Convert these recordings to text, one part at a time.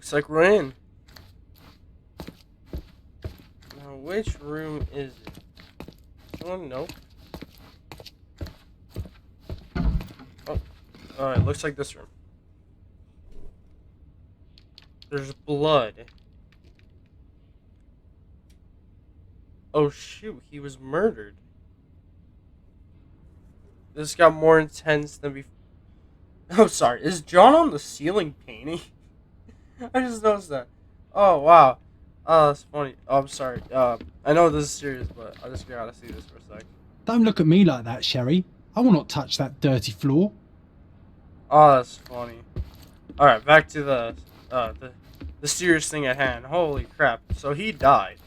Looks like we're in. Now, which room is it? Oh, nope. Oh, alright, looks like this room. There's blood. Oh, shoot, he was murdered. This got more intense than before. Oh, sorry. Is John on the ceiling painting? I just noticed that. Oh, wow. Oh, that's funny. Oh, I'm sorry. I know this is serious, but I just gotta see this for a sec. Don't look at me like that, Sherry. I will not touch that dirty floor. Oh, that's funny. Alright, back to the serious thing at hand. Holy crap. So he died.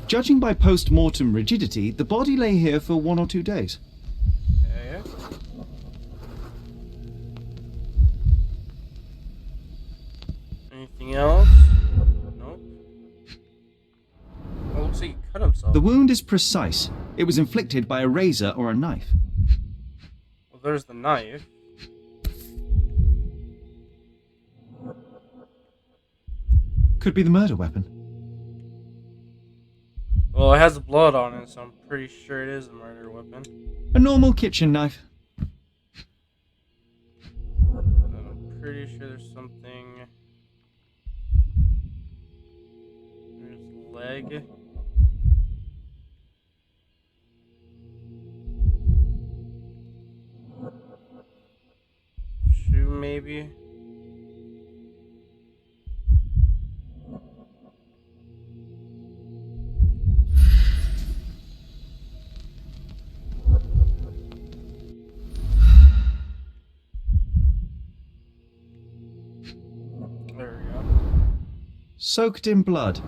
Judging by post-mortem rigidity, the body lay here for 1 or 2 days. Okay. Anything else? Nope. Oh, looks like he cut himself. The wound is precise. It was inflicted by a razor or a knife. Well, there's the knife. Could be the murder weapon. Well, it has blood on it, so I'm pretty sure it is a murder weapon. A normal kitchen knife. I'm pretty sure there's something. There's leg. Shoe, maybe. There we go. Soaked in blood.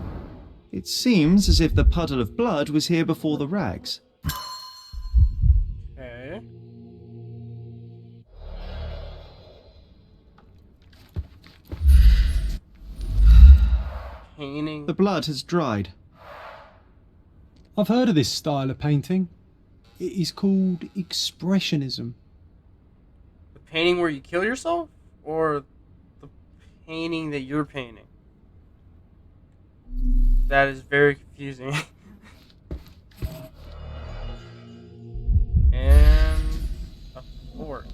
It seems as if the puddle of blood was here before the rags. Okay. Painting. The blood has dried. I've heard of this style of painting. It is called expressionism. The painting where you kill yourself? Or the painting that you're painting? That is very confusing. And a fork.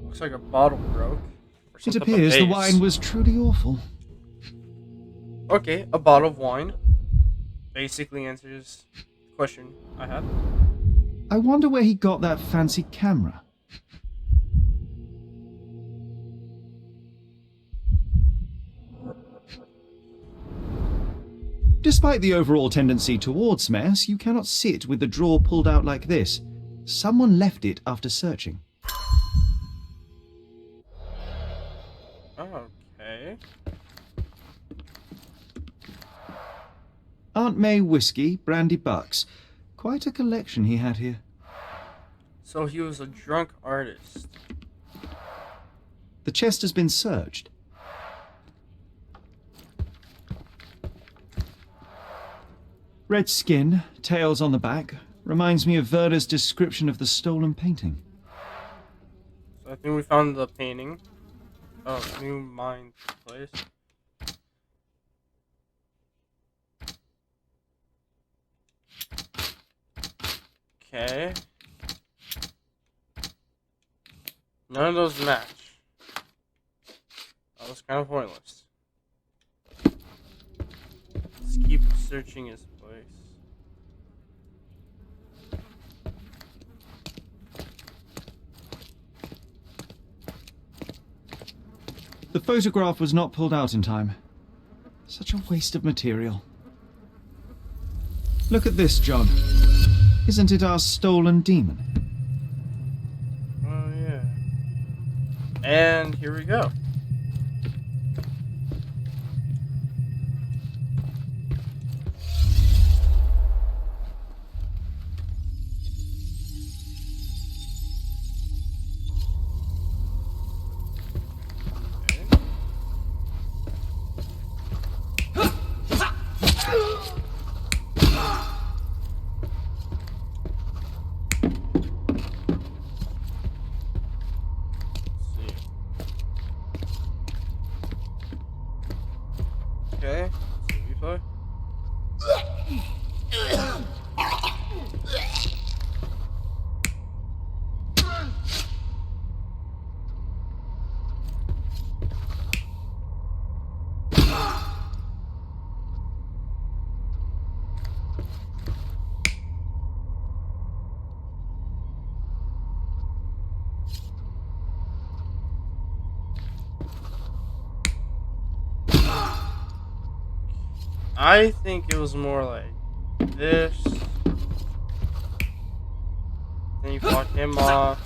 Looks like a bottle broke. Or It something appears the base. wine was truly awful. Okay, a bottle of wine. Basically answers the question I have. I wonder where he got that fancy camera. Despite the overall tendency towards mess, you cannot sit with the drawer pulled out like this. Someone left it after searching. Okay. Aunt May whiskey, brandy bucks. Quite a collection he had here. So he was a drunk artist. The chest has been searched. Red skin, tails on the back. Reminds me of Werder's description of the stolen painting. So I think we found the painting. Oh, new mine place. Okay. None of those match. That was kind of pointless. Let's keep searching his place. The photograph was not pulled out in time. Such a waste of material. Look at this, John. Isn't it our stolen demon? Oh, yeah. And here we go. Okay. I think it was more like this. Then you fought him off.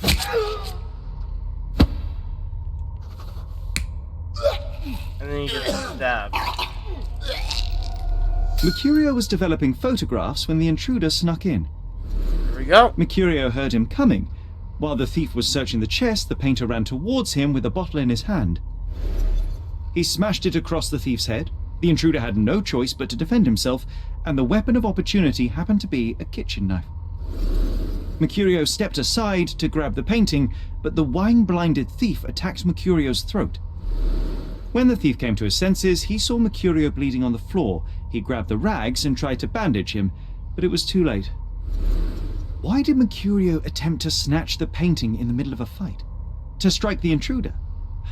And then you get stabbed. Mercurio was developing photographs when the intruder snuck in. Here we go. Mercurio heard him coming. While the thief was searching the chest, the painter ran towards him with a bottle in his hand. He smashed it across the thief's head. The intruder had no choice but to defend himself, and the weapon of opportunity happened to be a kitchen knife. Mercurio stepped aside to grab the painting, but the wine-blinded thief attacked Mercurio's throat. When the thief came to his senses, he saw Mercurio bleeding on the floor. He grabbed the rags and tried to bandage him, but it was too late. Why did Mercurio attempt to snatch the painting in the middle of a fight? To strike the intruder?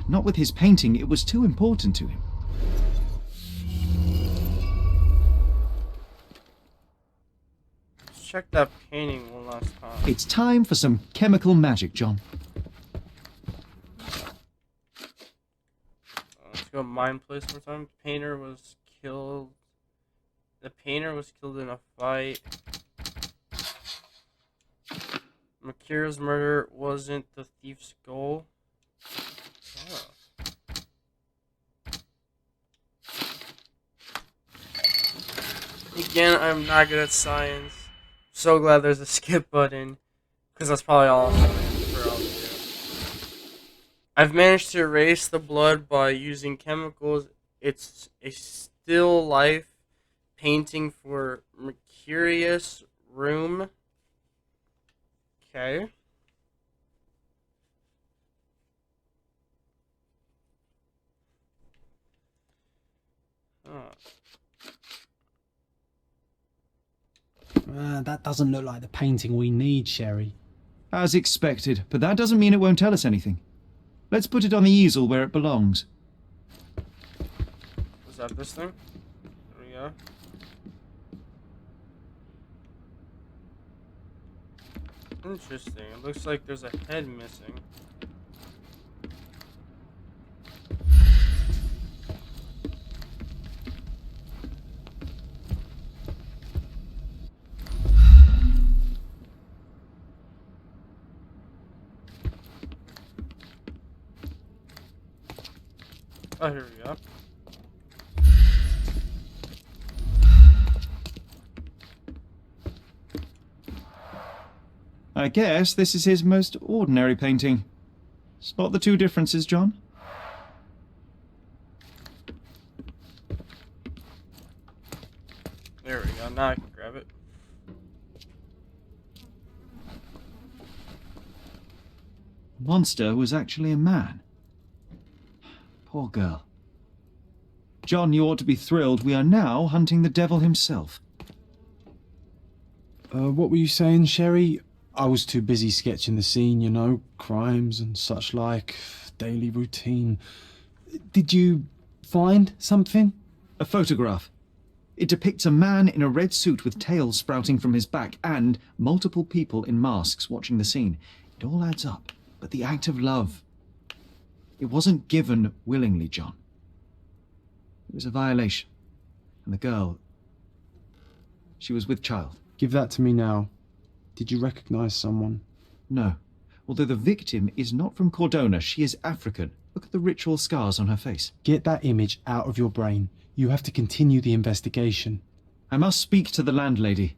Not with his painting, it was too important to him. Let's check that painting one last time. It's time for some chemical magic, John. Let's go mind place one time. The painter was killed in a fight. Mercurio's murder wasn't the thief's goal. Oh. Again, I'm not good at science. So glad there's a skip button, because that's probably all I'm going to do. I've managed to erase the blood by using chemicals. It's a still life painting for Mercurius room. Okay. That doesn't look like the painting we need, Sherry. As expected, but that doesn't mean it won't tell us anything. Let's put it on the easel where it belongs. Was that this thing? There we go. Interesting. It looks like there's a head missing. Oh, here we go. I guess this is his most ordinary painting. Spot the two differences, John? There we go. Now I can grab it. The monster was actually a man. Poor girl. John, you ought to be thrilled. We are now hunting the devil himself. What were you saying, Sherry? I was too busy sketching the scene, you know, crimes and such like, daily routine. Did you find something? A photograph. It depicts a man in a red suit with tails sprouting from his back and multiple people in masks watching the scene. It all adds up. But the act of love, it wasn't given willingly, John. It was a violation. And the girl, she was with child. Give that to me now. Did you recognize someone? No. Although the victim is not from Cordona, she is African. Look at the ritual scars on her face. Get that image out of your brain. You have to continue the investigation. I must speak to the landlady.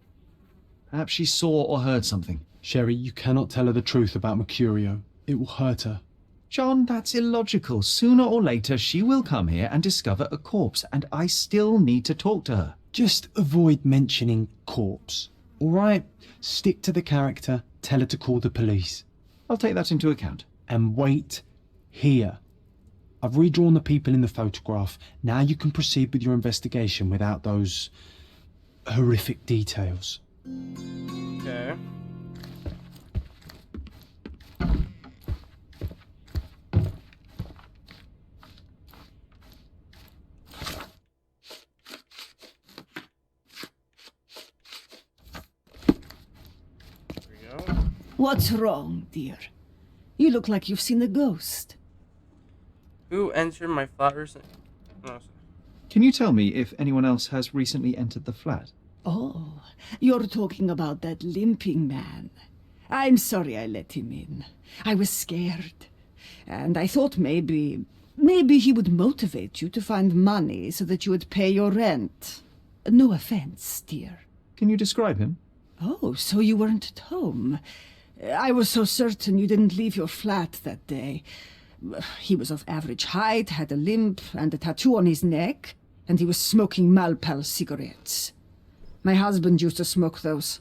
Perhaps she saw or heard something. Sherry, you cannot tell her the truth about Mercurio. It will hurt her. John, that's illogical. Sooner or later, she will come here and discover a corpse, and I still need to talk to her. Just avoid mentioning corpse. All right? Stick to the character. Tell her to call the police. I'll take that into account. And wait here. I've redrawn the people in the photograph. Now you can proceed with your investigation without those horrific details. Okay. What's wrong, dear? You look like you've seen a ghost. Who entered my flat recently? Oh, Can you tell me if anyone else has recently entered the flat? Oh, you're talking about that limping man. I'm sorry I let him in. I was scared. And I thought maybe he would motivate you to find money so that you would pay your rent. No offense, dear. Can you describe him? Oh, so you weren't at home. I was so certain you didn't leave your flat that day. He was of average height, had a limp and a tattoo on his neck, and he was smoking Malpal cigarettes. My husband used to smoke those.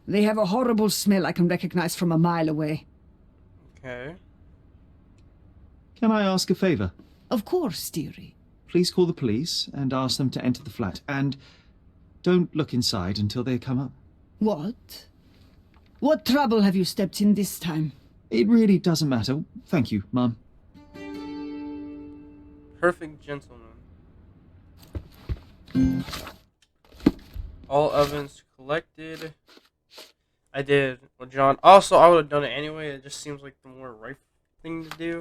They have a horrible smell I can recognize from a mile away. Okay. Can I ask a favor? Of course, dearie. Please call the police and ask them to enter the flat, and don't look inside until they come up. What? What trouble have you stepped in this time? It really doesn't matter. Thank you, Mum. Perfect gentleman. All evidence collected. I did. Well, John. Also, I would have done it anyway. It just seems like the more right thing to do.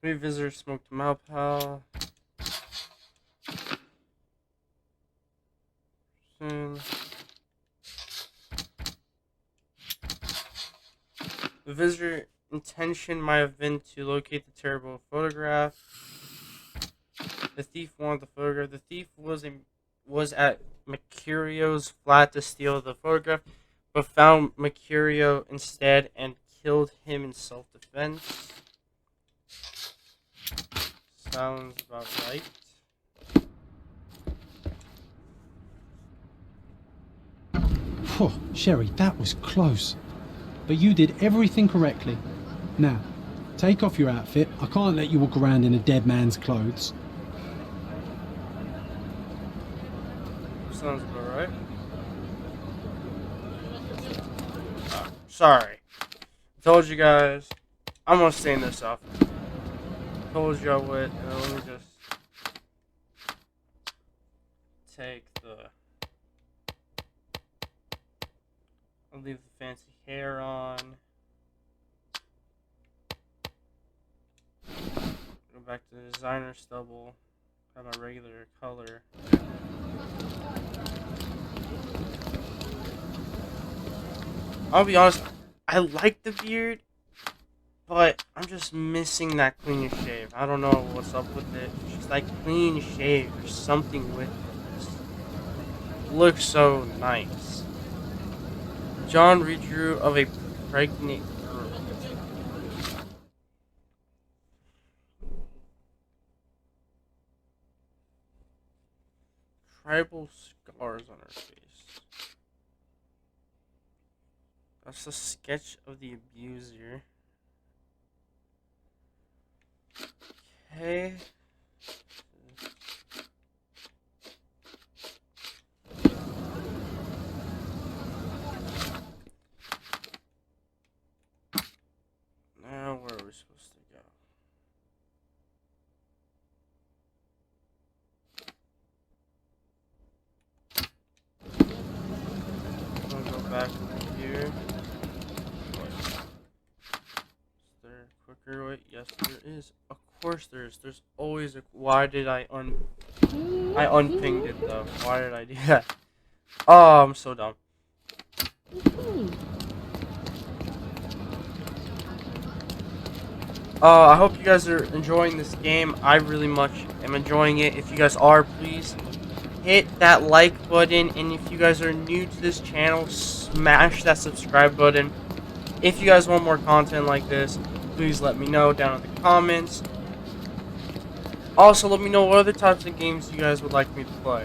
Three visitors smoked Malpal. The visitor intention might have been to locate the terrible photograph. The thief wanted the photograph. The thief was at Mercurio's flat to steal the photograph, but found Mercurio instead and killed him in self-defense. Sounds about right. Phew, Sherry, that was close. But you did everything correctly. Now, take off your outfit. I can't let you walk around in a dead man's clothes. Sounds about right. Sorry. I told you guys. I'm gonna stand this off. Told you I would. Let me just take the. I'll leave the fancy hair on. Go back to the designer stubble. Have my regular color. I'll be honest, I like the beard, but I'm just missing that clean shave. I don't know what's up with it. It's just like clean shave. There's something with it. Looks so nice. John redrew of a pregnant girl. Tribal scars on her face. That's a sketch of the abuser. Okay. Now, where are we supposed to go? I'm gonna go back over here. Is there a quicker way? Yes, there is. Of course there is. There's always a. Why did I unpinged it though? Why did I do that? Oh, I'm so dumb. I hope you guys are enjoying this game. I really much am enjoying it. If you guys are, please hit that like button. And if you guys are new to this channel, smash that subscribe button. If you guys want more content like this, please let me know down in the comments. Also, let me know what other types of games you guys would like me to play.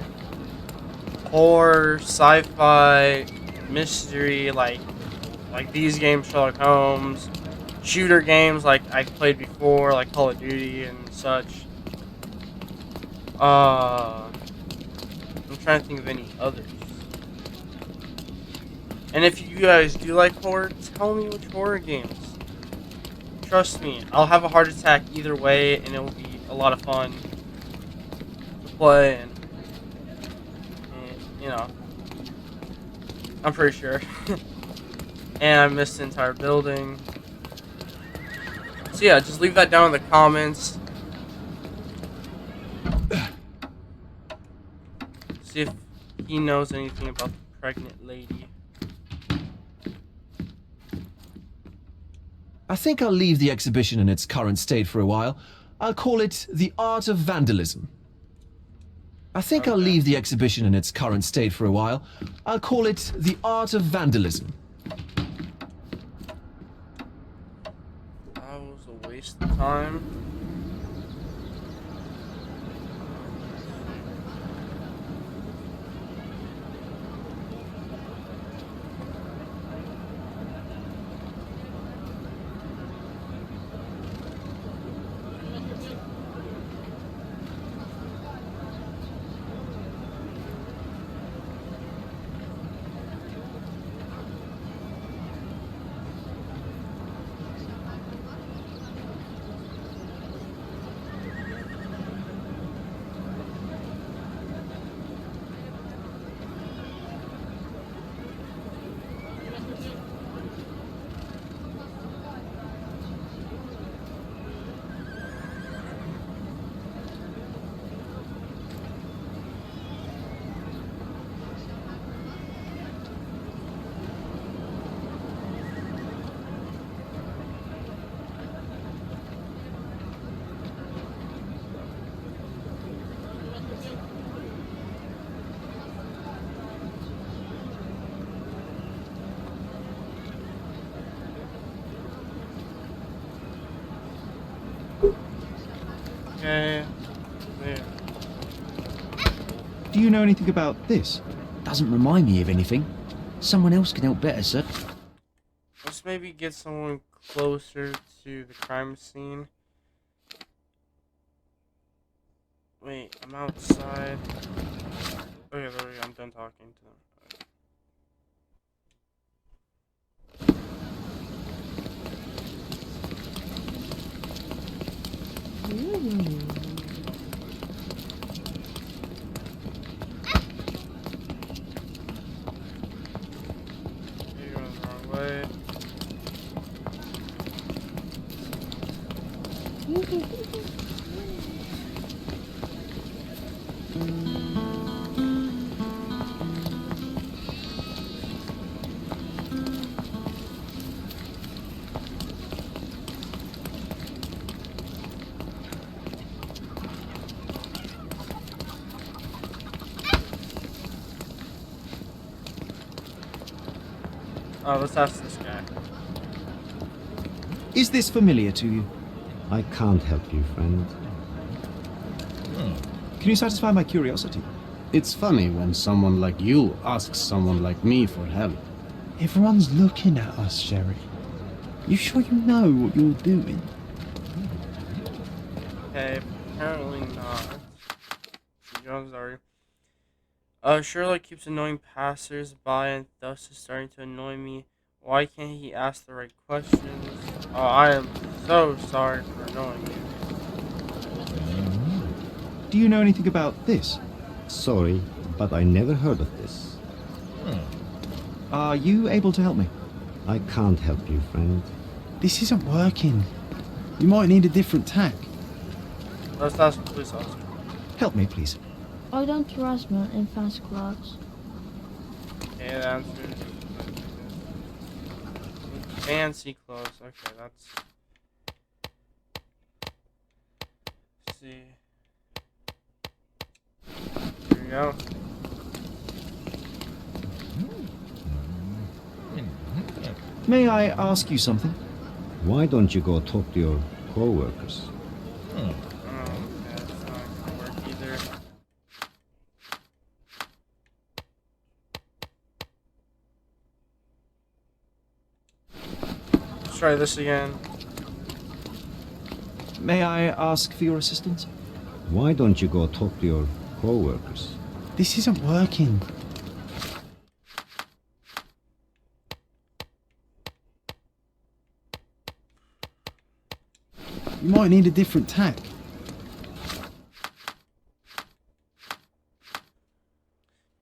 Horror, sci-fi, mystery, like these games, Sherlock Holmes. Shooter games like I played before, like Call of Duty and such. I'm trying to think of any others. And if you guys do like horror, tell me which horror games. Trust me, I'll have a heart attack either way, and it will be a lot of fun to play. And you know, I'm pretty sure. And I missed the entire building. So yeah, just leave that down in the comments. See if he knows anything about the pregnant lady. I think I'll leave the exhibition in its current state for a while. I'll call it The Art of Vandalism. I think I'll leave the exhibition in its current state for a while. I'll call it The Art of Vandalism. That was a waste of time. Okay. There. Do you know anything about this? Doesn't remind me of anything. Someone else can help better, sir. Let's maybe get someone closer to the crime scene. Wait, I'm outside. Okay, there we go. I'm done talking to them. You're going the wrong way. Oh, let's ask this guy. Is this familiar to you? I can't help you, friend. Can you satisfy my curiosity? It's funny when someone like you asks someone like me for help. Everyone's looking at us, Sherry. You sure you know what you're doing? Okay, apparently not. I'm sorry. Sherlock keeps annoying passers-by and thus is starting to annoy me. Why can't he ask the right questions? Oh, I am so sorry for annoying you. Do you know anything about this? Sorry, but I never heard of this. Are you able to help me? I can't help you, friend. This isn't working. You might need a different tack. Let's ask the police officer. Help me, please. I don't trust men in fancy clothes. Okay, the answer is fancy clothes. Okay, that's. Let's see. Here we go. May I ask you something? Why don't you go talk to your co-workers? Oh, okay, that's not gonna work either. Let's try this again. May I ask for your assistance? Why don't you go talk to your co-workers? This isn't working. You might need a different tack.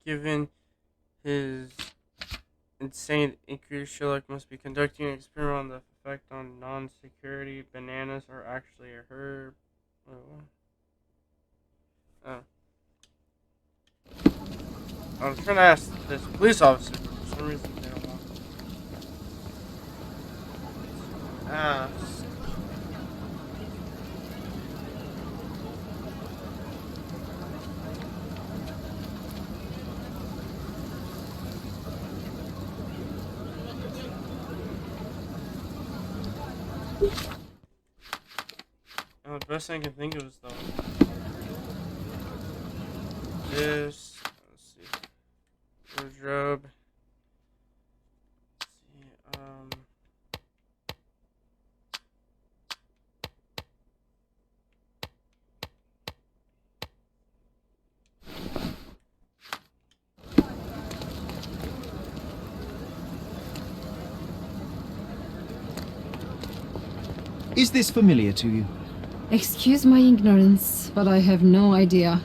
Given his insane inquiry, Sherlock must be conducting an experiment on the effect on non-security. Bananas are actually a herb. Oh. I'm trying to ask this police officer, but for some reason they don't want to ask. The best thing I can think of is though this. Let's see, wardrobe. Let's see, Is this familiar to you? Excuse my ignorance, but I have no idea.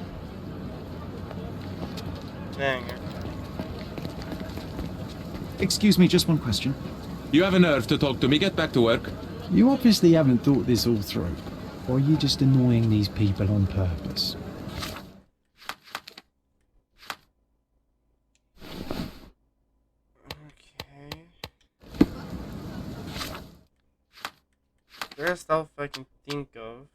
dang it. Excuse me, just one question. You have a nerve to talk to me. Get back to work. You obviously haven't thought this all through. Or are you just annoying these people on purpose? Okay. Best stuff I can think of.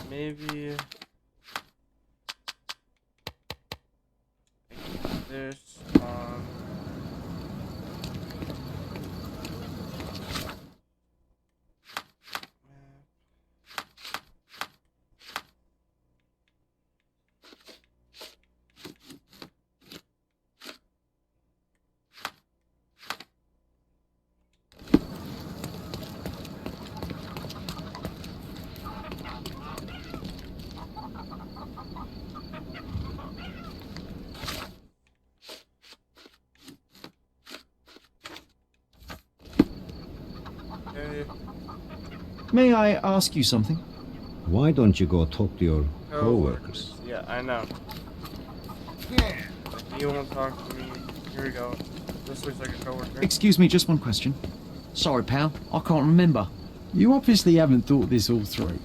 Maybe I keep this on. Okay. May I ask you something? Why don't you go talk to your co-workers? Yeah, I know. If you won't talk to me, here we go. This looks like a coworker. Excuse me, just one question. Sorry, pal. I can't remember. You obviously haven't thought this all through.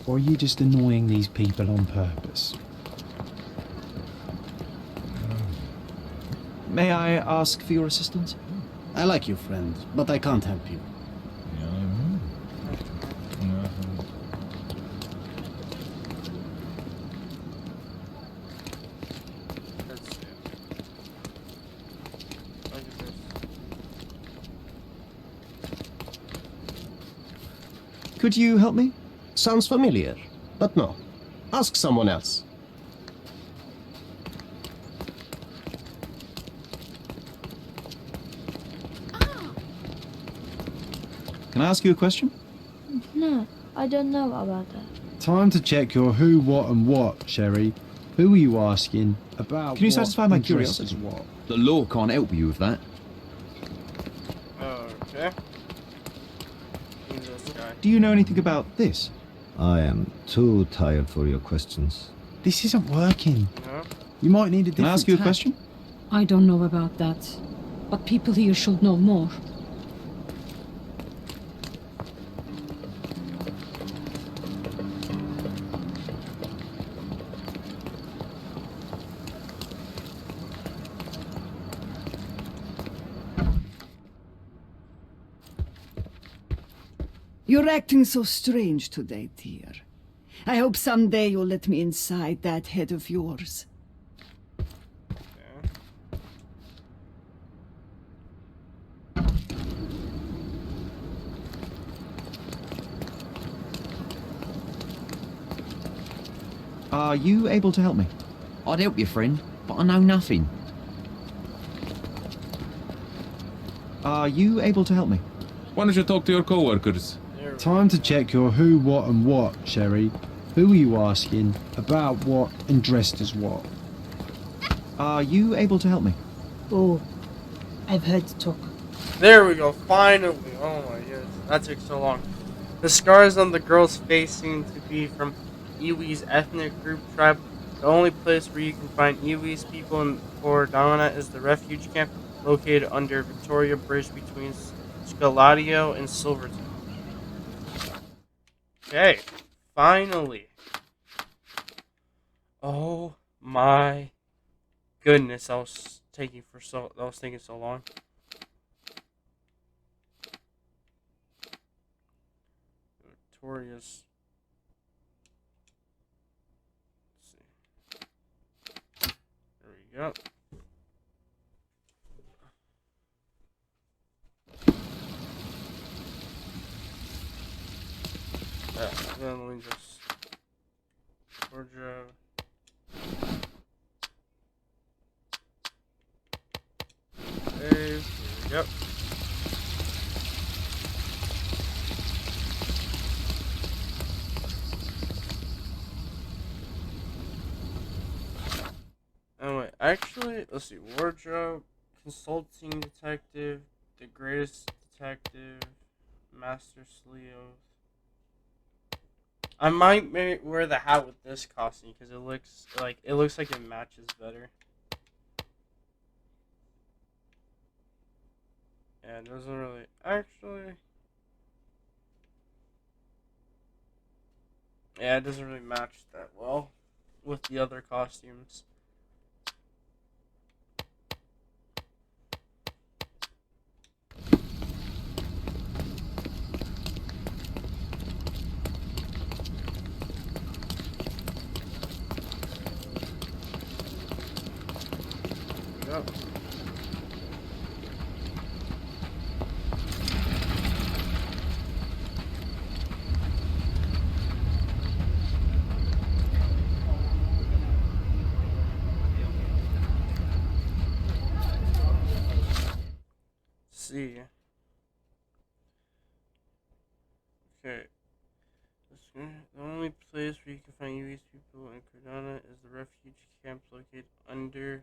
Or are you just annoying these people on purpose? May I ask for your assistance? I like you, friend, but I can't help you. Let's see. Look at this. Could you help me? Sounds familiar, but no. Ask someone else. Can I ask you a question? No, I don't know about that. Time to check your who, what, and what, Sherry. Who are you asking about? Can you what, satisfy my and dressed curiosity? as what? The law can't help you with that. Okay. Who's this guy? Do you know anything about this? I am too tired for your questions. This isn't working. No? You might need a different Can I ask you a tack. question? I don't know about that, but people here should know more. You're acting so strange today, dear. I hope someday you'll let me inside that head of yours. Okay. Are you able to help me? I'd help you, friend, but I know nothing. Are you able to help me? Why don't you talk to your co-workers? There we Time to go. check your who, what, and what, Sherry. Who are you asking? About what? And dressed as what? Are you able to help me? Oh, I've heard talk. There we go. Finally. Oh my goodness. That took so long. The scars on the girl's face seem to be from Iwi's ethnic group tribe. The only place where you can find Iwi's people in Cordona is the refuge camp located under Victoria Bridge between Scaladio and Silverton. Okay. Finally. Oh my goodness. That was taking so long. Victoria's. Let's see. There we go. Then let me just wardrobe. Save. Here we go. Anyway, actually, let's see. Wardrobe, consulting detective, the greatest detective, master sleeve. I might wear the hat with this costume because it looks like it matches better. Yeah, it doesn't really actually. Yeah, it doesn't really match that well with the other costumes. Yep. See. Okay. The only place where you can find US people in Cordona is the refuge camp located underneath.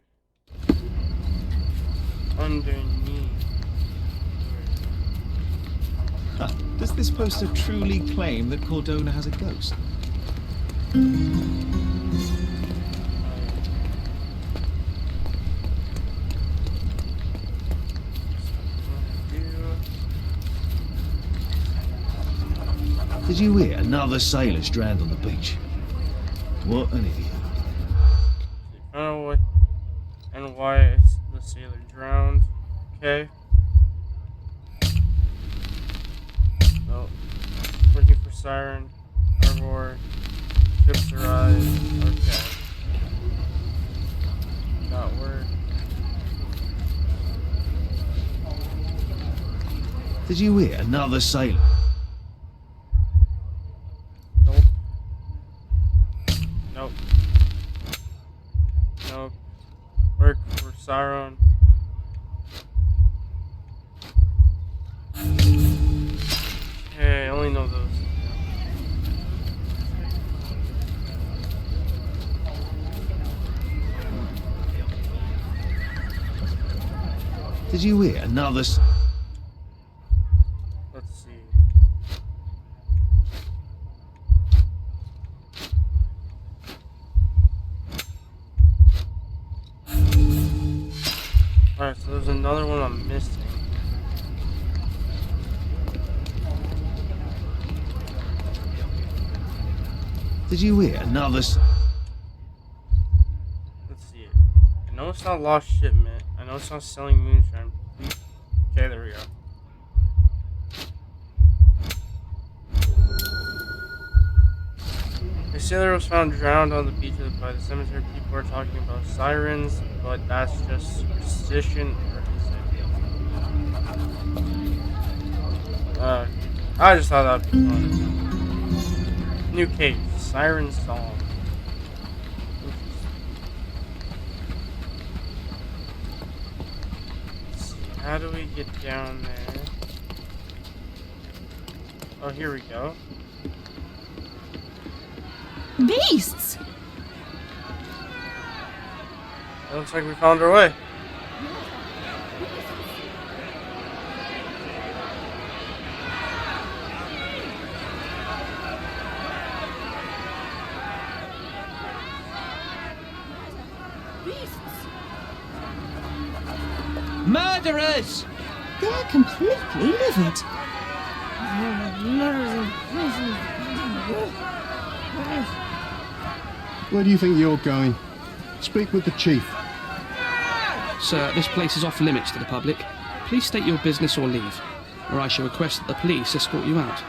Does this poster truly claim that Cordona has a ghost? Did you hear another sailor's drowned on the beach? What an idiot. I don't know what and why the sailor drowned. Okay. No. Looking for siren. Harbor. Ships arrive. Okay. Not word. Did you hear another sailor? Nope. Nope. Nope. Work for Siren. Hey, I only know those. Did you hear another Let's see. Alright, so there's another one I'm missing. Did you hear another Let's see it. I know it's not lost shipment. I know it's not selling moonshine. Please. Okay, there we go. A sailor was found drowned on the beach by the cemetery. People are talking about sirens, but that's just superstition. I just thought that'd be fun. New case, siren song. How do we get down there? Oh, here we go. Beasts! It looks like we found our way. Murderers! They're completely livid. Where do you think you're going? Speak with the chief. Sir, this place is off limits to the public. Please state your business or leave, or I shall request that the police escort you out.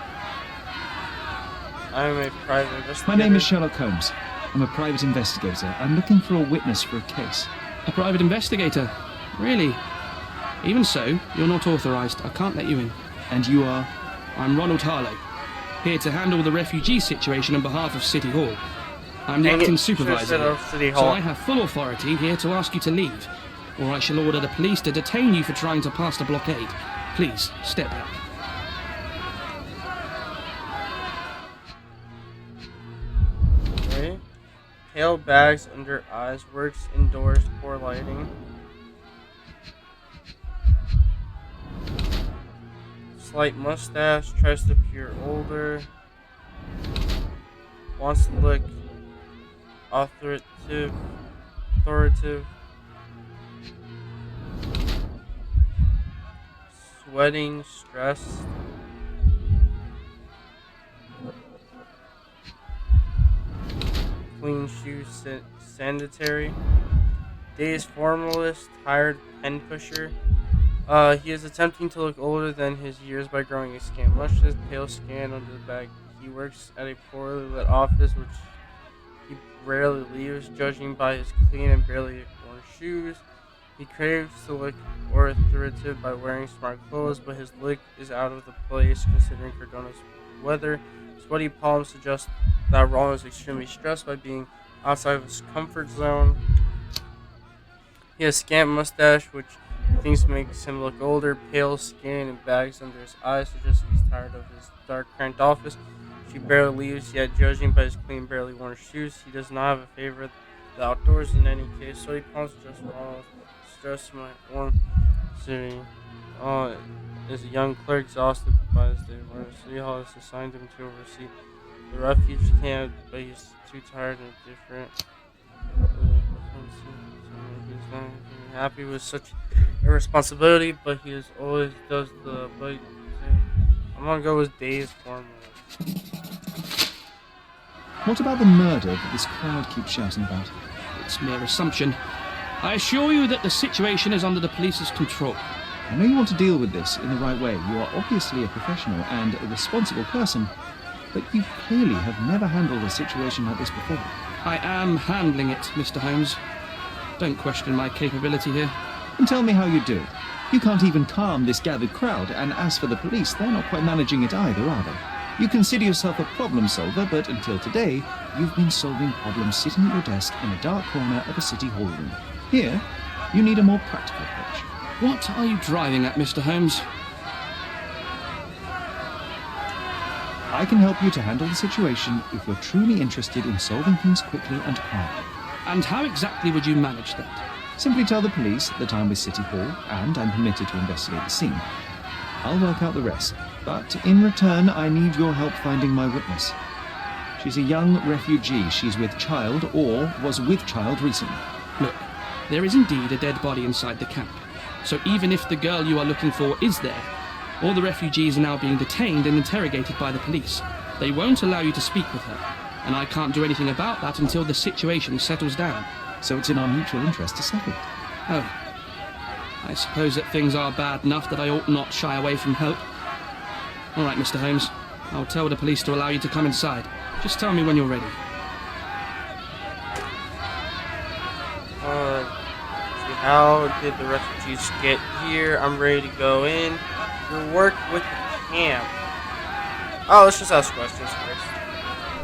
I'm a private investigator. My name is Sherlock Holmes. I'm a private investigator. I'm looking for a witness for a case. A private investigator? Really? Even so, you're not authorised. I can't let you in. And you are? I'm Ronald Harlow, here to handle the refugee situation on behalf of City Hall. I'm the acting supervisor, City so Hall. I have full authority here to ask you to leave, or I shall order the police to detain you for trying to pass the blockade. Please, step back. Okay. Pale bags under eyes, works indoors, poor lighting. Slight mustache, tries to appear older. Wants to look authoritative. Sweating, stressed. Clean shoes, sanitary. Dazed formalist, tired pen pusher. He is attempting to look older than his years by growing a skin. Much to his pale skin under the bag. He works at a poorly lit office, which he rarely leaves, judging by his clean and barely worn shoes. He craves to look authoritative by wearing smart clothes, but his look is out of the place considering Cordona's weather. Sweaty palms suggest that Ron is extremely stressed by being outside of his comfort zone. He has scant mustache, which he thinks makes him look older. Pale skin and bags under his eyes suggest he's tired of his dark, cramped office. She barely leaves, yet judging by his clean, barely worn shoes, he does not have a favorite of the outdoors in any case. So he palms just wrong. Stress my warm city. Is a young clerk exhausted by his day. City Hall has assigned him to oversee the refuge camp, but he's too tired and different. He's not happy with such irresponsibility, but he is always does the. But I'm gonna go with Days formula. What about the murder that this crowd keeps shouting about? It's mere assumption. I assure you that the situation is under the police's control. I know you want to deal with this in the right way. You are obviously a professional and a responsible person, but you clearly have never handled a situation like this before. I am handling it, Mr. Holmes. Don't question my capability here. And tell me how you do. You can't even calm this gathered crowd, and as for the police, they're not quite managing it either, are they? You consider yourself a problem solver, but until today, you've been solving problems sitting at your desk in a dark corner of a city hall room. Here, you need a more practical approach. What are you driving at, Mr. Holmes? I can help you to handle the situation if you're truly interested in solving things quickly and quietly. And how exactly would you manage that? Simply tell the police that I'm with City Hall and I'm permitted to investigate the scene. I'll work out the rest, but in return I need your help finding my witness. She's a young refugee. She's with child or was with child recently. Look, there is indeed a dead body inside the camp. So even if the girl you are looking for is there, all the refugees are now being detained and interrogated by the police. They won't allow you to speak with her, and I can't do anything about that until the situation settles down. So it's in our mutual interest to settle it. Oh. I suppose that things are bad enough that I ought not shy away from help. All right, Mr. Holmes. I'll tell the police to allow you to come inside. Just tell me when you're ready. How did the refugees get here? I'm ready to go in. Your work with the camp. Oh, let's just ask questions first.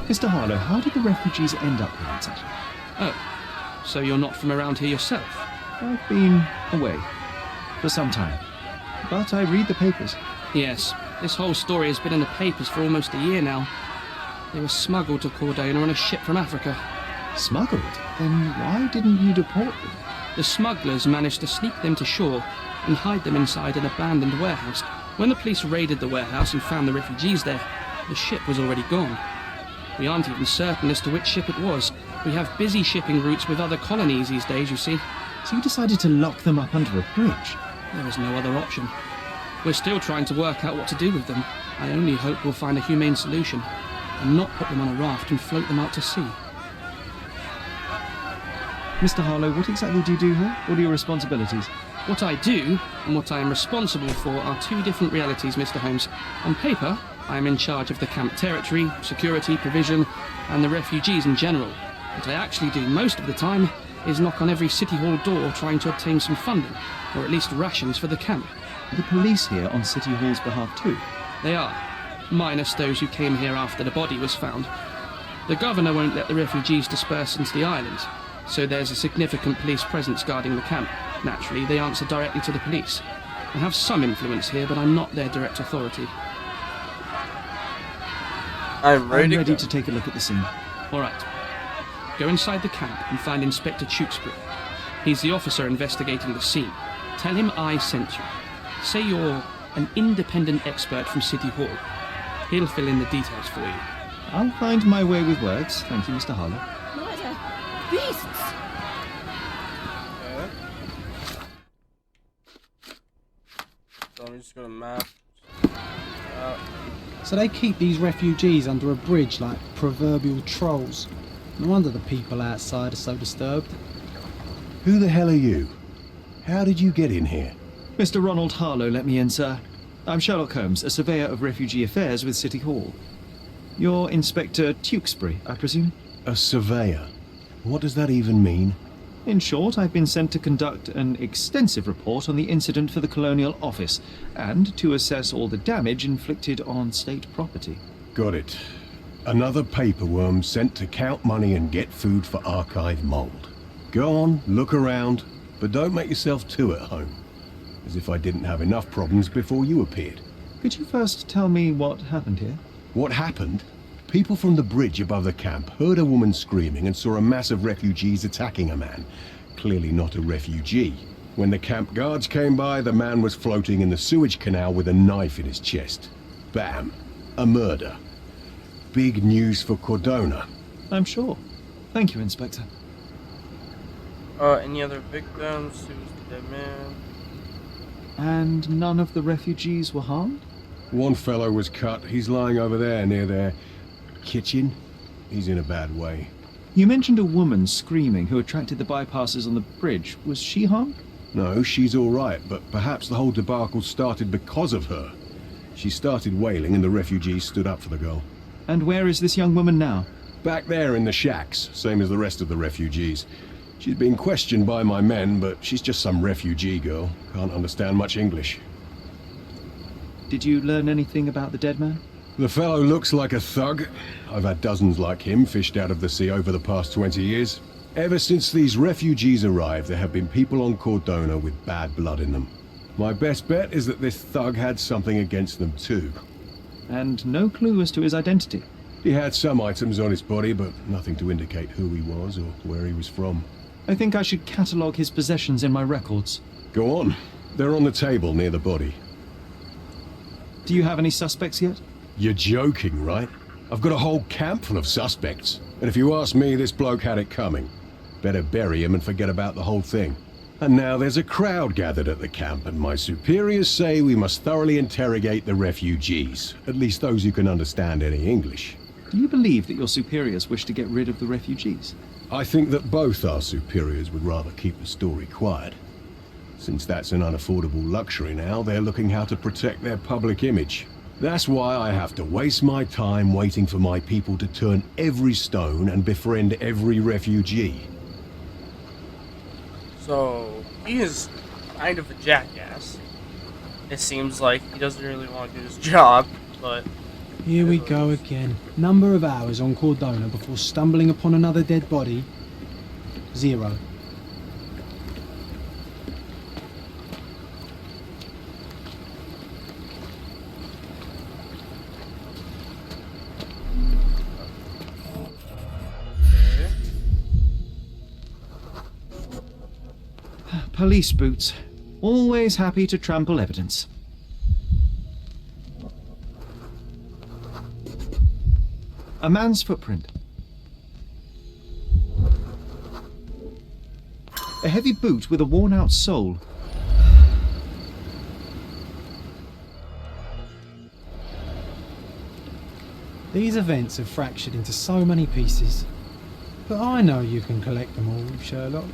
Mr. Harlow, how did the refugees end up here exactly? Oh, so you're not from around here yourself? I've been away for some time. but I read the papers. Yes, this whole story has been in the papers for almost a year now. They were smuggled to Cordona on a ship from Africa. Smuggled? Then why didn't you deport them? The smugglers managed to sneak them to shore and hide them inside an abandoned warehouse. When the police raided the warehouse and found the refugees there, the ship was already gone. We aren't even certain as to which ship it was. We have busy shipping routes with other colonies these days, you see. So you decided to lock them up under a bridge? There was no other option. We're still trying to work out what to do with them. I only hope we'll find a humane solution and not put them on a raft and float them out to sea. Mr. Harlow, what exactly do you do here? What are your responsibilities? What I do and what I am responsible for are two different realities, Mr. Holmes. On paper, I am in charge of the camp territory, security, provision, and the refugees in general. What I actually do most of the time is knock on every City Hall door trying to obtain some funding, or at least rations for the camp. The police here on City Hall's behalf too? They are, minus those who came here after the body was found. The governor won't let the refugees disperse into the island, so there's a significant police presence guarding the camp. Naturally, they answer directly to the police. I have some influence here, but I'm not their direct authority. I'm ready to take a look at the scene. All right. Go inside the camp and find Inspector Tewkesbury. He's the officer investigating the scene. Tell him I sent you. Say you're an independent expert from City Hall. He'll fill in the details for you. I'll find my way with words. Thank you, Mr. Harlow. Murder! Beasts! So let me just go to map. So they keep these refugees under a bridge like proverbial trolls. No wonder the people outside are so disturbed. Who the hell are you? How did you get in here? Mr. Ronald Harlow let me in, sir. I'm Sherlock Holmes, a surveyor of refugee affairs with City Hall. You're Inspector Tewkesbury, I presume? A surveyor? What does that even mean? In short, I've been sent to conduct an extensive report on the incident for the Colonial Office and to assess all the damage inflicted on state property. Got it. Another paperworm sent to count money and get food for archive mold. Go on, look around, but don't make yourself too at home. As if I didn't have enough problems before you appeared. Could you first tell me what happened here? What happened? People from the bridge above the camp heard a woman screaming and saw a mass of refugees attacking a man. Clearly not a refugee. When the camp guards came by, the man was floating in the sewage canal with a knife in his chest. Bam. A murder. Big news for Cordona. I'm sure. Thank you, Inspector. Any other victims? Who was the dead man? And none of the refugees were harmed? One fellow was cut. He's lying over there near their kitchen. He's in a bad way. You mentioned a woman screaming who attracted the bypassers on the bridge. Was she harmed? No, she's all right, but perhaps the whole debacle started because of her. She started wailing and the refugees stood up for the girl. And where is this young woman now? Back there in the shacks, same as the rest of the refugees. She's been questioned by my men, but she's just some refugee girl. Can't understand much English. Did you learn anything about the dead man? The fellow looks like a thug. I've had dozens like him fished out of the sea over the past 20 years. Ever since these refugees arrived, there have been people on Cordona with bad blood in them. My best bet is that this thug had something against them too. And no clue as to his identity? He had some items on his body, but nothing to indicate who he was or where he was from. I think I should catalogue his possessions in my records. Go on. They're on the table near the body. Do you have any suspects yet? You're joking, right? I've got a whole camp full of suspects. And if you ask me, this bloke had it coming. Better bury him and forget about the whole thing. And now there's a crowd gathered at the camp, and my superiors say we must thoroughly interrogate the refugees. At least those who can understand any English. Do you believe that your superiors wish to get rid of the refugees? I think that both our superiors would rather keep the story quiet. Since that's an unaffordable luxury now, they're looking how to protect their public image. That's why I have to waste my time waiting for my people to turn every stone and befriend every refugee. So, he is kind of a jackass. It seems like he doesn't really want to do his job, but... Here we go again. Number of hours on Cordona before stumbling upon another dead body? 0. Police boots. Always happy to trample evidence. A man's footprint. A heavy boot with a worn-out sole. These events have fractured into so many pieces. But I know you can collect them all, Sherlock.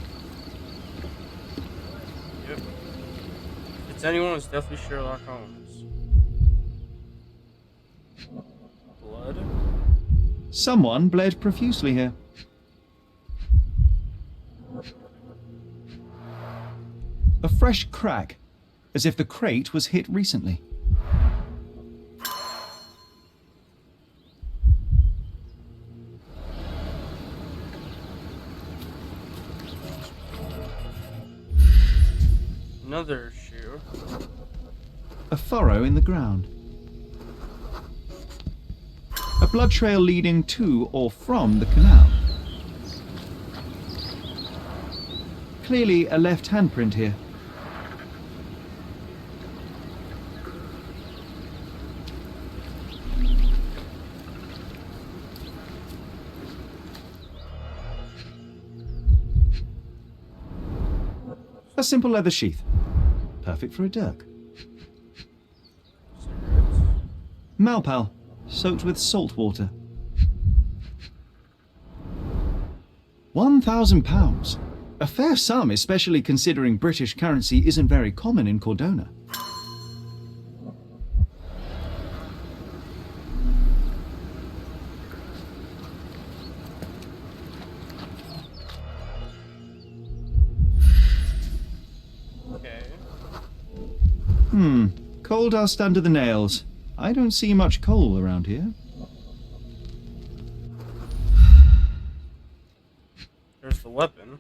Yep. If it's anyone, it's definitely Sherlock Holmes. Blood? Someone bled profusely here. A fresh crack, as if the crate was hit recently. Another shoe. A furrow in the ground. A blood trail leading to or from the canal. Clearly a left handprint here. A simple leather sheath. Perfect for a dirk. Cigarettes. Malpal, soaked with salt water. £1,000. A fair sum, especially considering British currency isn't very common in Cordona. Coal dust under the nails. I don't see much coal around here. There's the weapon.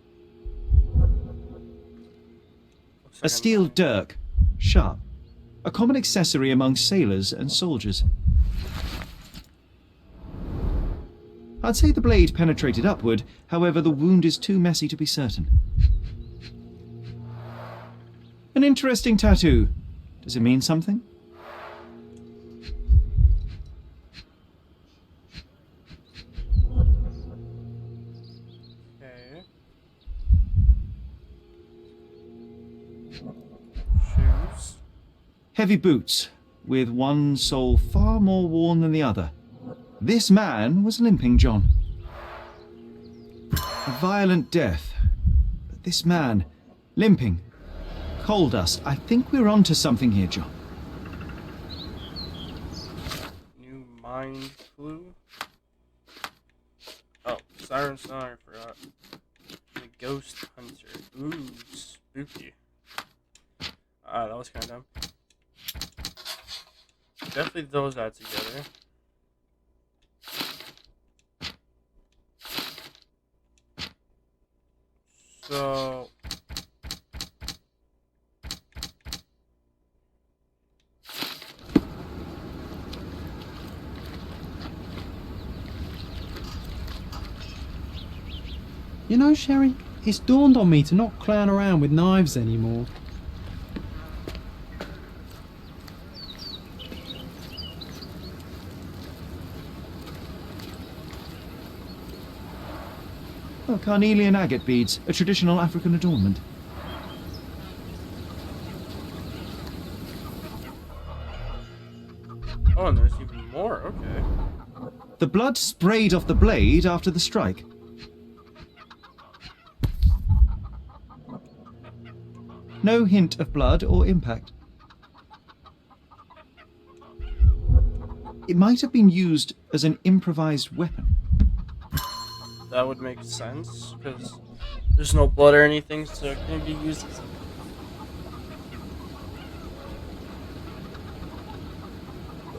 A steel dirk. Sharp. A common accessory among sailors and soldiers. I'd say the blade penetrated upward, however the wound is too messy to be certain. An interesting tattoo. Does it mean something? Okay. Shoes. Heavy boots, with one sole far more worn than the other. This man was limping John. A violent death. But this man, limping. Coal dust. I think we're onto something here, John. New mind clue. Oh, Siren Song, I forgot. The Ghost Hunter. Ooh, spooky. That was kind of dumb. Definitely those that together. So... You know, Sherry, it's dawned on me to not clown around with knives anymore. Oh, carnelian agate beads, a traditional African adornment. Oh, and there's even more, okay. The blood sprayed off the blade after the strike. No hint of blood or impact. It might have been used as an improvised weapon. That would make sense, because there's no blood or anything, so it can be used as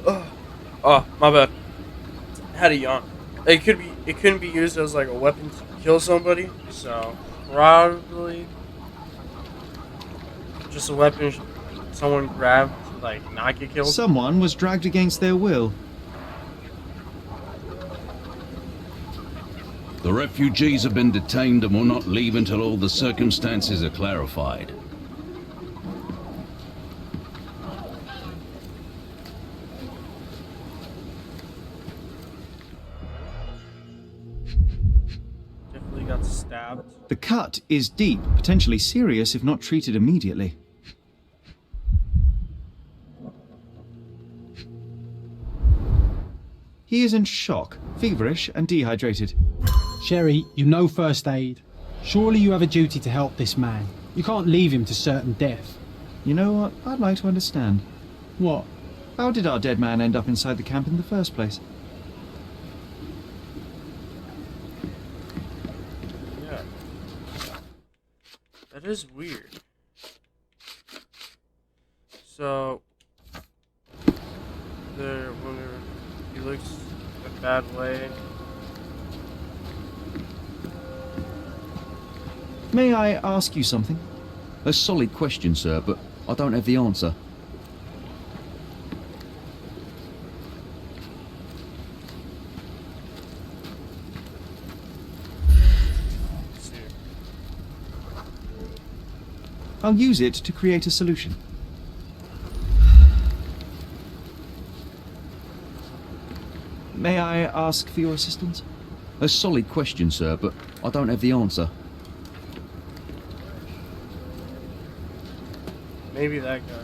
a... Oh, my bad. I had a yawn. It couldn't be used as like a weapon to kill somebody, so probably just a weapon someone grabbed to like not get killed. Someone was dragged against their will. The refugees have been detained and will not leave until all the circumstances are clarified. Definitely got stabbed. The cut is deep, potentially serious if not treated immediately. He is in shock, feverish and dehydrated. Sherry, you know first aid. Surely you have a duty to help this man. You can't leave him to certain death. You know what? I'd like to understand. What? How did our dead man end up inside the camp in the first place? Yeah. That is weird. So, he looks a bad way. May I ask you something? A solid question, sir, but I don't have the answer. Let's see. I'll use it to create a solution. May I ask for your assistance? A solid question, sir, but I don't have the answer. Maybe that guy.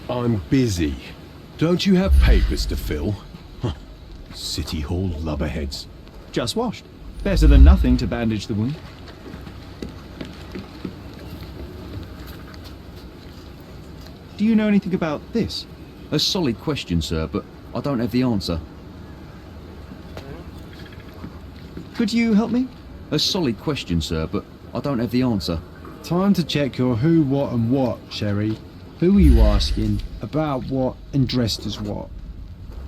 Yeah. I'm busy. Don't you have papers to fill? Huh. City Hall lubberheads. Just washed. Better than nothing to bandage the wound. Do you know anything about this? A solid question, sir, but I don't have the answer. Could you help me? A solid question, sir, but I don't have the answer. Time to check your who, what and what, Sherry. Who are you asking, about what and dressed as what?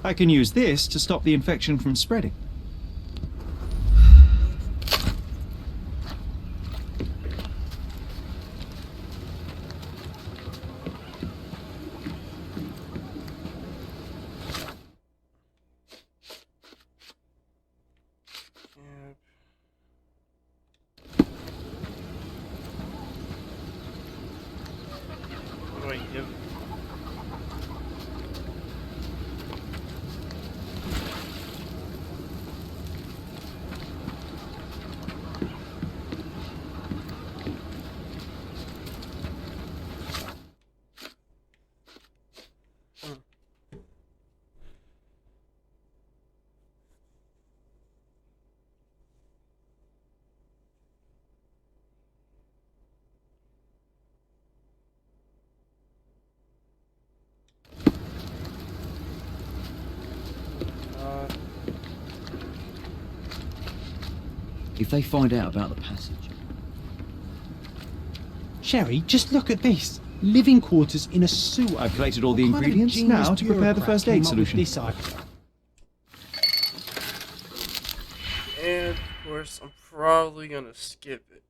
I can use this to stop the infection from spreading. If they find out about the passage... Sherry, just look at this. Living quarters in a sewer. I've collated all the What kind of ingredients ingenious now to prepare the bureaucrat first came aid up with solution. this idea? And of course, I'm probably gonna skip it.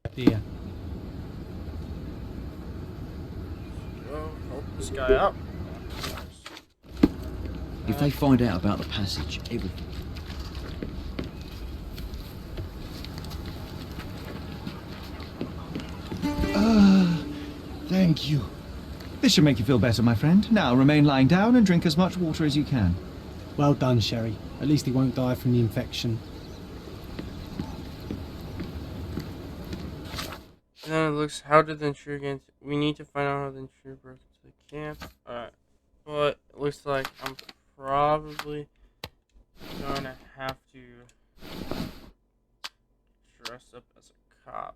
Idea. Go help this guy out. If they find out about the passage, everything... Thank you. This should make you feel better, my friend. Now remain lying down and drink as much water as you can. Well done, Sherry. At least he won't die from the infection. And then it looks, how did the intruder get... We need to find out how the intruder broke into the camp. Alright. But it looks like I'm probably gonna have to dress up as a cop.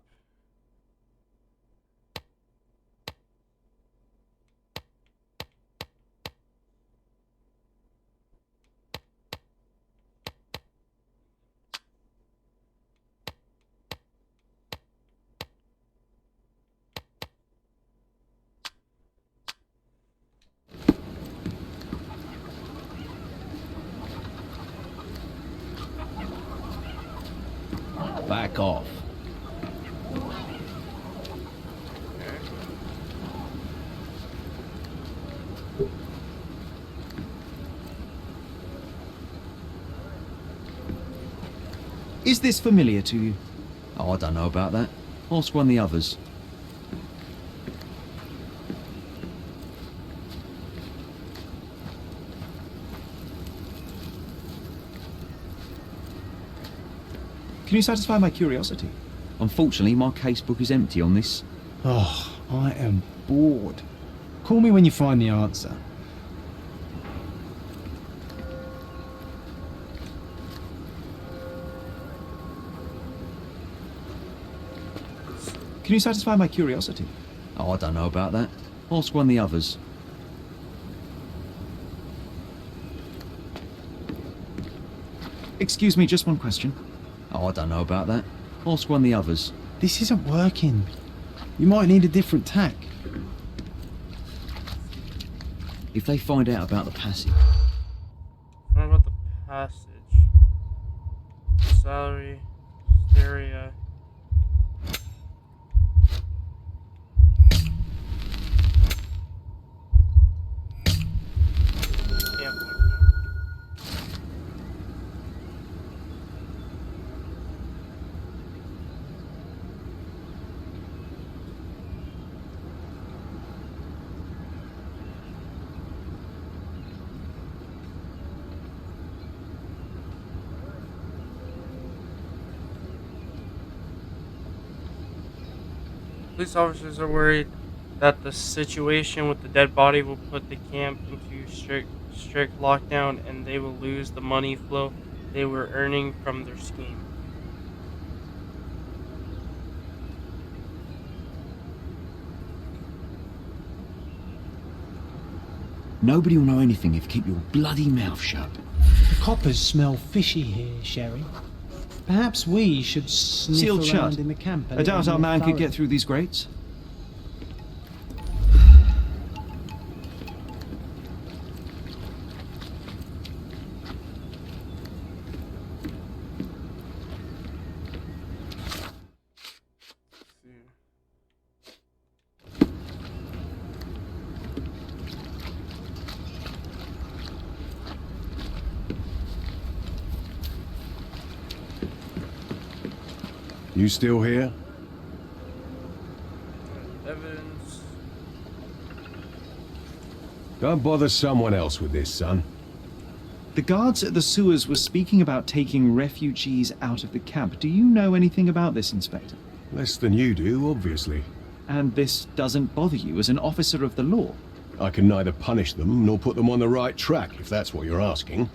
Back off. Is this familiar to you? Oh, I don't know about that. Ask one of the others. Can you satisfy my curiosity? Unfortunately, my casebook is empty on this. Oh, I am bored. Call me when you find the answer. Can you satisfy my curiosity? Oh, I don't know about that. Ask one of the others. Excuse me, just one question. Oh, I don't know about that. Ask one of the others. This isn't working. You might need a different tack. If they find out about the passage... What about the passage? Salary, hysteria. Police officers are worried that the situation with the dead body will put the camp into strict lockdown and they will lose the money flow they were earning from their scheme. Nobody will know anything if you keep your bloody mouth shut. The coppers smell fishy here, Sherry. Perhaps we should sniff Sealed around shut. in the camp a I doubt little our more man could thoroughly. get through these grates. You still here? Evidence. Don't bother someone else with this, son. The guards at the sewers were speaking about taking refugees out of the camp. Do you know anything about this, Inspector? Less than you do, obviously. And this doesn't bother you as an officer of the law? I can neither punish them nor put them on the right track, if that's what you're asking.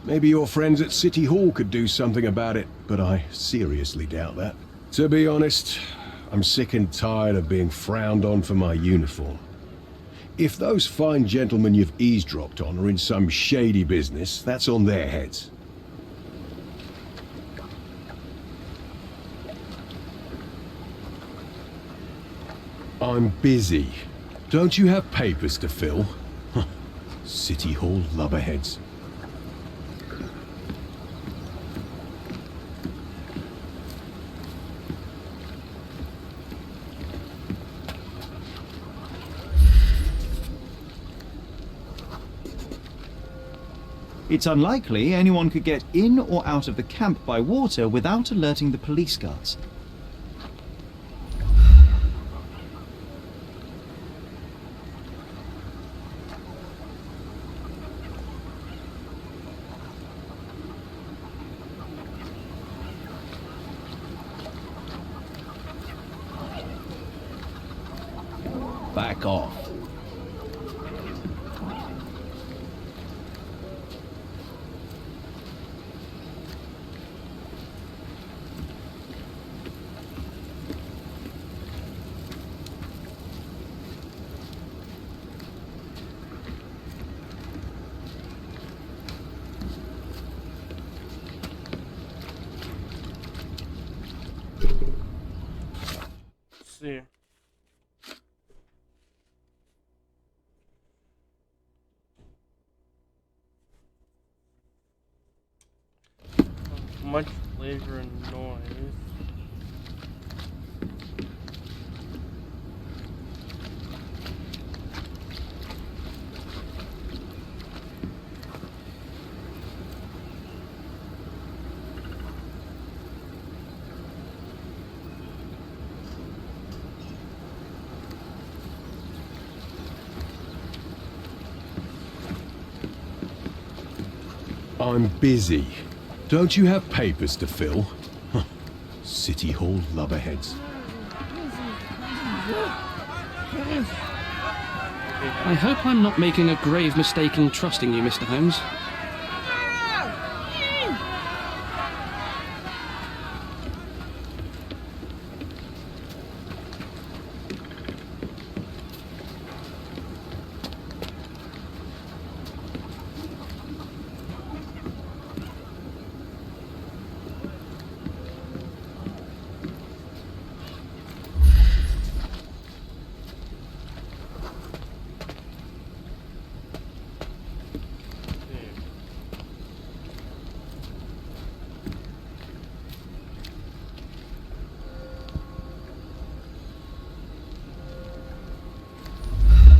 Maybe your friends at City Hall could do something about it, but I seriously doubt that. To be honest, I'm sick and tired of being frowned on for my uniform. If those fine gentlemen you've eavesdropped on are in some shady business, that's on their heads. I'm busy. Don't you have papers to fill? City Hall lubberheads. It's unlikely anyone could get in or out of the camp by water without alerting the police guards. Back off. Let's see. Much flavor and noise. I'm busy. Don't you have papers to fill? Huh. City Hall lubberheads. I hope I'm not making a grave mistake in trusting you, Mr. Holmes.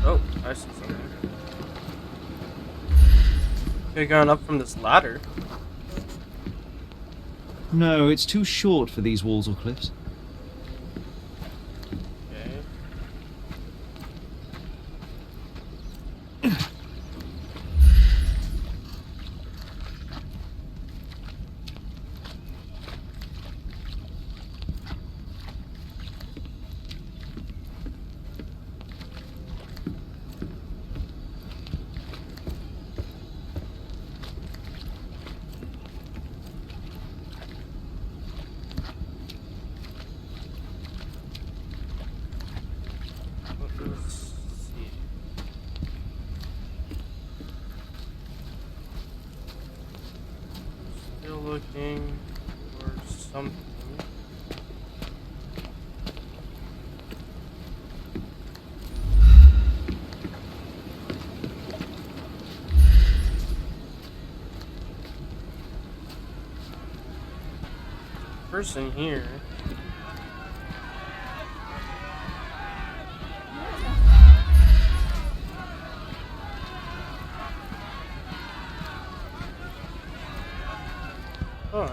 Oh, I see something. Could have gone up from this ladder. No, it's too short for these walls or cliffs. Okay. Let's see. Still looking for something. Person here. Huh.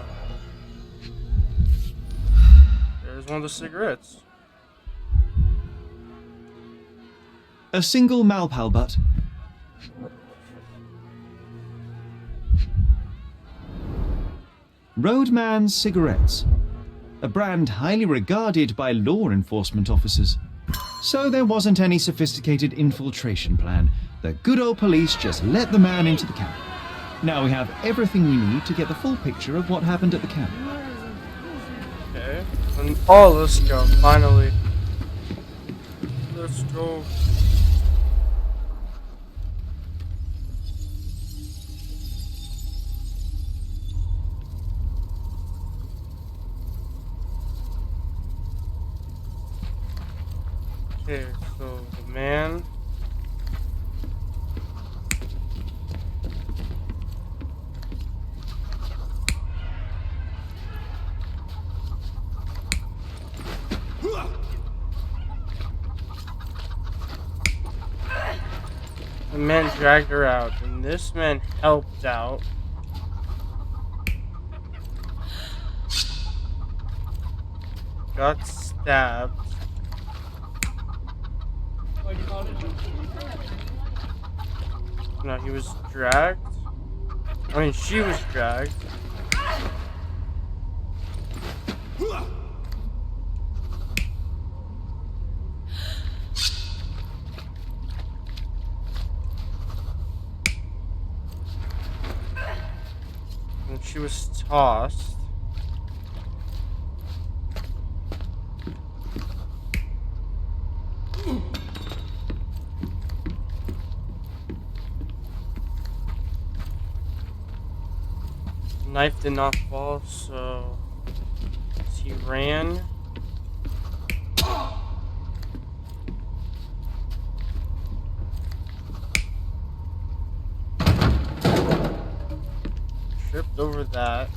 There's one of the cigarettes. A single Malpal butt. Roadman Cigarettes. A brand highly regarded by law enforcement officers. So there wasn't any sophisticated infiltration plan. The good old police just let the man into the camp. Now we have everything we need to get the full picture of what happened at the camp. Okay. And oh, let's go. Finally. Let's go. Okay, so the man. The man dragged her out, and this man helped out. Got stabbed. No, he was dragged. I mean, she was dragged. And she was tossed. Knife did not fall, so he ran. Tripped over that.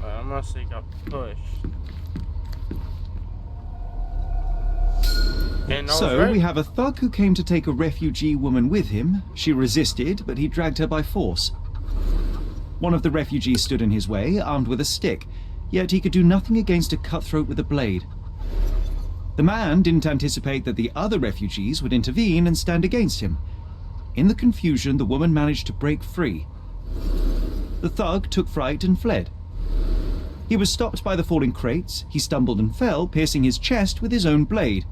Unless he got pushed. So, we have a thug who came to take a refugee woman with him. She resisted, but he dragged her by force. One of the refugees stood in his way, armed with a stick, yet he could do nothing against a cutthroat with a blade. The man didn't anticipate that the other refugees would intervene and stand against him. In the confusion, the woman managed to break free. The thug took fright and fled. He was stopped by the falling crates. He stumbled and fell, piercing his chest with his own blade.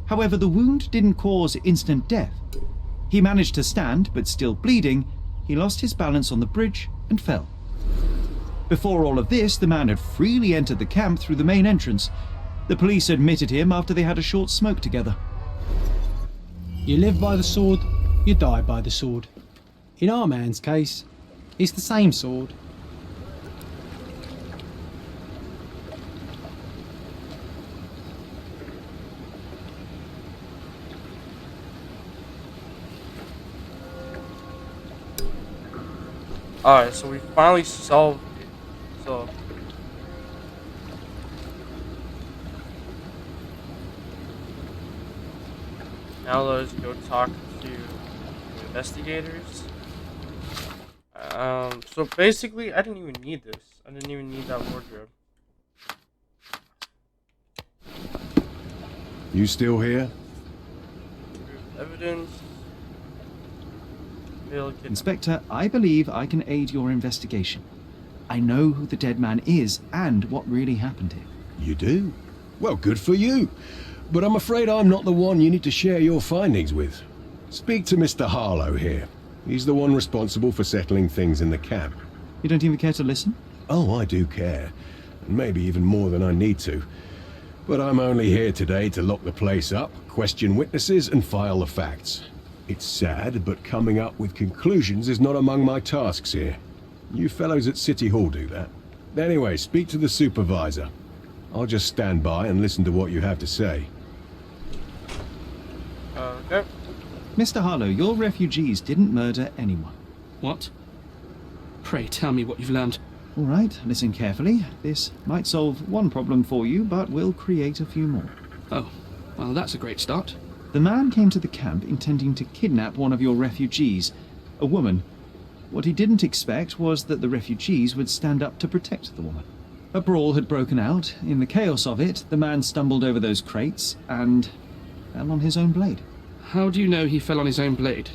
However, the wound didn't cause instant death. He managed to stand, but still bleeding, he lost his balance on the bridge and fell. Before all of this, the man had freely entered the camp through the main entrance. The police admitted him after they had a short smoke together. You live by the sword, you die by the sword. In our man's case, it's the same sword. Alright, so we finally solved it. So now let's go talk to the investigators. So basically I didn't even need this. I didn't even need that wardrobe. You still here? Evidence. Inspector, I believe I can aid your investigation. I know who the dead man is and what really happened here. You do? Well, good for you. But I'm afraid I'm not the one you need to share your findings with. Speak to Mr. Harlow here. He's the one responsible for settling things in the camp. You don't even care to listen? Oh, I do care. And maybe even more than I need to. But I'm only here today to lock the place up, question witnesses, and file the facts. It's sad, but coming up with conclusions is not among my tasks here. You fellows at City Hall do that. Anyway, speak to the supervisor. I'll just stand by and listen to what you have to say. Okay. Mr. Harlow, your refugees didn't murder anyone. What? Pray tell me what you've learned. All right, listen carefully. This might solve one problem for you, but will create a few more. Oh, well, that's a great start. The man came to the camp intending to kidnap one of your refugees, a woman. What he didn't expect was that the refugees would stand up to protect the woman. A brawl had broken out. In the chaos of it, the man stumbled over those crates and fell on his own blade. How do you know he fell on his own blade?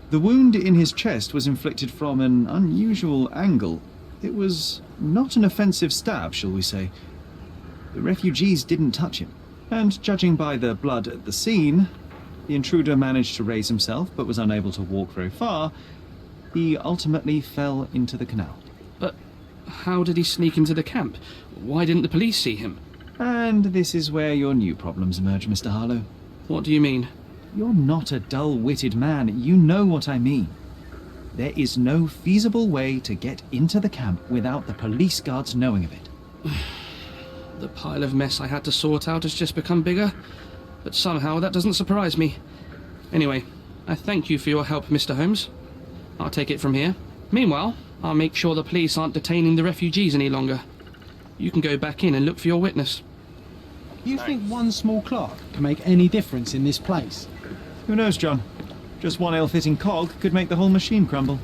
The wound in his chest was inflicted from an unusual angle. It was not an offensive stab, shall we say. The refugees didn't touch him, and judging by the blood at the scene, the intruder managed to raise himself but was unable to walk very far. He ultimately fell into the canal. But how did he sneak into the camp? Why didn't the police see him? And this is where your new problems emerge, Mr. Harlow. What do you mean? You're not a dull-witted man. You know what I mean. There is no feasible way to get into the camp without the police guards knowing of it. The pile of mess I had to sort out has just become bigger, but somehow that doesn't surprise me. Anyway, I thank you for your help, Mr. Holmes. I'll take it from here. Meanwhile, I'll make sure the police aren't detaining the refugees any longer. You can go back in and look for your witness. You think one small clerk can make any difference in this place? Who knows, John? Just one ill-fitting cog could make the whole machine crumble.